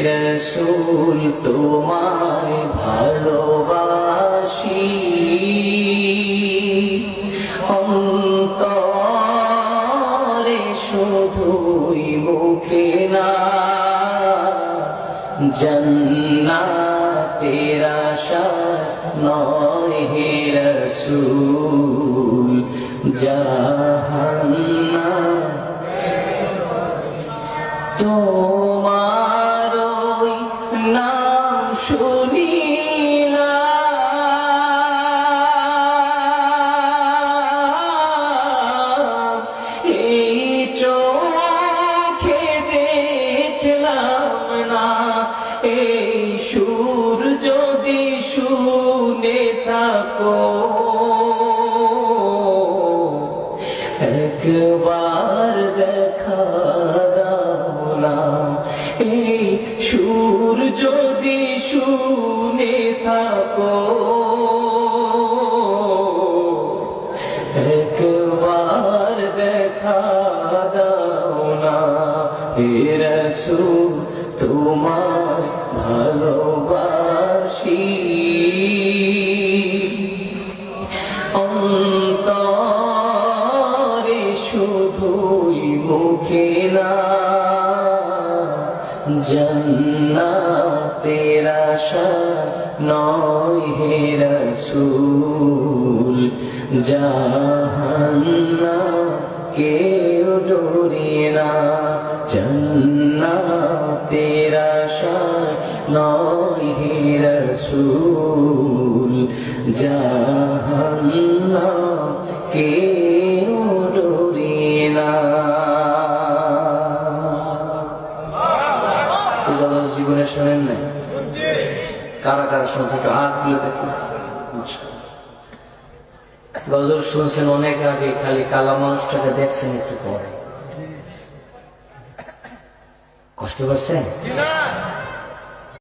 রাসূল তোমায় ভালোবাসি অন্তরে শুধুই মুখে না জান্নাতের আশা নয় হে রাসূল জাহান্নাম তোমার ওই নাম শুনিলাম এই চোখে দেখলাম না এই সুর যদি শুনে থাকো একবার দেখা দাও না এই সুর যদি শুনে থাকো একবার দেখা দাও না হে রাসূল তোমায় ভালোবাসি অন্তরে শুধুই মুখে না জান্নাতের আশা নয় হে রাসূল জাহান্নাম কেউ ডরে না জান্নাতের আশা নয় হে রাসূল জাহান্নাম কেউ ডরে না জীবনে শোনেন নাই কারা কারা শুনছে একটু হাত তুলে দেখি গজল শুনছেন অনেক আগে খালি কালা মানুষটাকে দেখছেন একটু পরে কষ্ট পাচ্ছেন